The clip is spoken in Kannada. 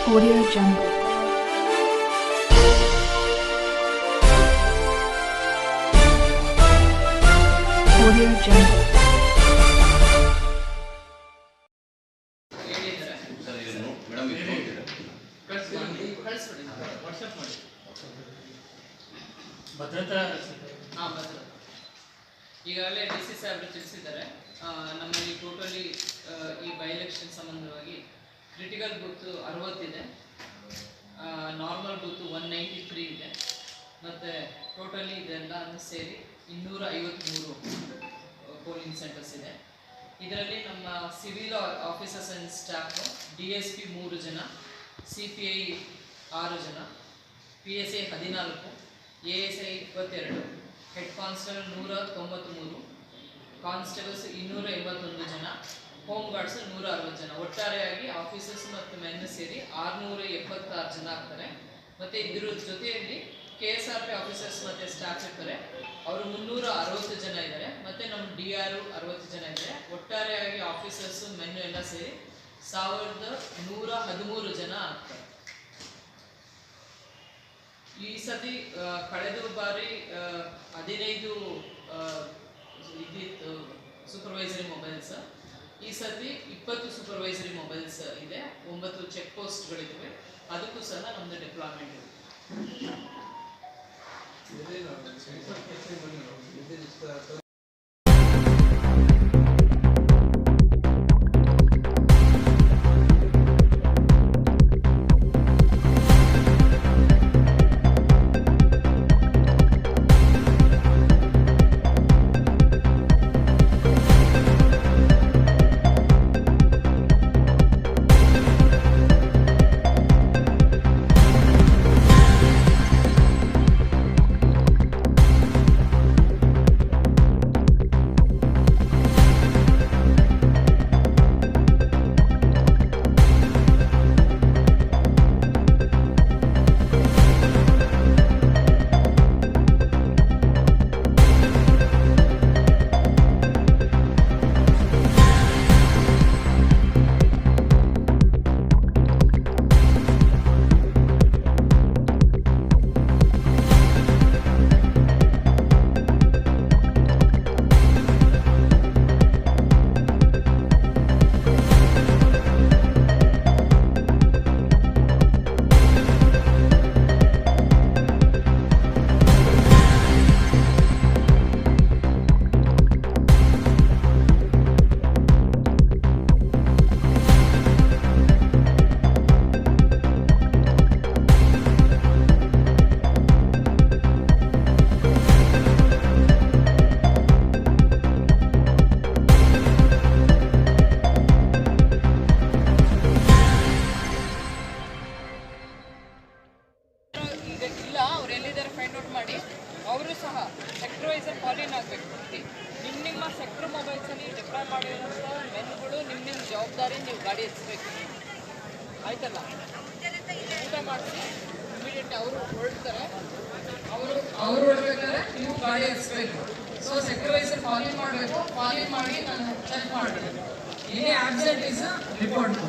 Audio Jungle. Audio Jungle. ಭದ್ರತಾ ಈಗಾಗಲೇ ಡಿ.ಸಿ ಸಾಹೇಬರು ತಿಳಿಸಿದ್ದಾರೆ. ನಮ್ಮಲ್ಲಿ ಟೋಟಲಿ ಈ ಬೈ ಎಲೆಕ್ಷನ್ ಸಂಬಂಧವಾಗಿ ಕ್ರಿಟಿಕಲ್ ಬೂತ್ 60 ಇದೆ, ನಾರ್ಮಲ್ ಬೂತ್ 193 ಇದೆ, ಮತ್ತು ಟೋಟಲಿ ಇದೆಲ್ಲ ಸೇರಿ 253 ಪೋಲಿಂಗ್ ಸೆಂಟರ್ಸ್ ಇದೆ. ಇದರಲ್ಲಿ ನಮ್ಮ civil officers and staff DSP 3 ಜನ, CPI 6 ಜನ, PSI 14, ASI 22, head constable 193, constables 281 ಜನ, ಹೋಮ್ ಗಾರ್ಡ್ಸ್ 160 ಜನ, ಒಟ್ಟಾರೆಯಾಗಿ ಆಫೀಸರ್ಸ್ ಮತ್ತು ಮೆನ್ ಸೇರಿ 676 ಜನ ಆಗ್ತಾರೆ. ಮತ್ತು ಇದ್ರ ಜೊತೆಯಲ್ಲಿ KSRP ಆಫೀಸರ್ಸ್ ಮತ್ತು ಸ್ಟಾಫ್ ಇರ್ತಾರೆ, ಅವರು 360 ಜನ ಇದ್ದಾರೆ. ಮತ್ತು ನಮ್ಮ DR 60 ಜನ ಇದ್ದಾರೆ. ಒಟ್ಟಾರೆಯಾಗಿ ಆಫೀಸರ್ಸ್ ಮೆನ್ ಎಲ್ಲ ಸೇರಿ 1113 ಜನ ಆಗ್ತಾರೆ. ಈ ಸತಿ ಕಳೆದ ಬಾರಿ 15 ಇದಿತ್ತು ಸೂಪರ್ವೈಸರಿ ಮೊಬೈಲ್ಸ್, ಈ ಸತಿ 20 ಸೂಪರ್ವೈಸರಿ ಮೊಬೈಲ್ಸ್ ಇದೆ, 9 ಚೆಕ್ ಪೋಸ್ಟ್ಗಳಿವೆ. ಅದಕ್ಕೂ ಸಹ ನಮ್ಮದು ಡಿಪ್ಲಾಯ್ಮೆಂಟ್ ಇದೆ. ಅವರು ಸಹ ಸೆಕ್ಟರ್ ವೈಸರ್ ಫಾಲೋನ್ ಆಗಬೇಕು. ನಿಮ್ಮ ಸೆಕ್ಟರ್ ಮೊಬೈಲ್ಸಲ್ಲಿ ಡಿಪ್ಲಾಯ್ ಮಾಡಿರೋಂಥ ಮೆನ್ಗಳು ನಿಮ್ಮ ಜವಾಬ್ದಾರಿ, ನೀವು ಗಾಡಿ ಎತ್ತಿಸ್ಬೇಕು. ಆಯ್ತಲ್ಲ, ಊಟ ಮಾಡಿಸಿ ಇಮಿಡಿಯೇಟ್ಲಿ ಅವರು ಹೊರಡ್ತಾರೆ, ಅವರು ಹೊರಡ್ಬೇಕಾದ್ರೆ ನೀವು ಗಾಡಿ ಎತ್ತಿಸ್ಬೇಕು. ಸೊ ಸೆಕ್ಟರ್ ವೈಸರ್ ಫಾಲೋ ಮಾಡಬೇಕು. ಫಾಲೋ ಮಾಡಿ ನಾನು ಚೆಕ್ ಮಾಡಬೇಕು. ಏನೇ ಆಬ್ಸೆಂಟ್ ಇಸ್ ರಿಪೋರ್ಟ್.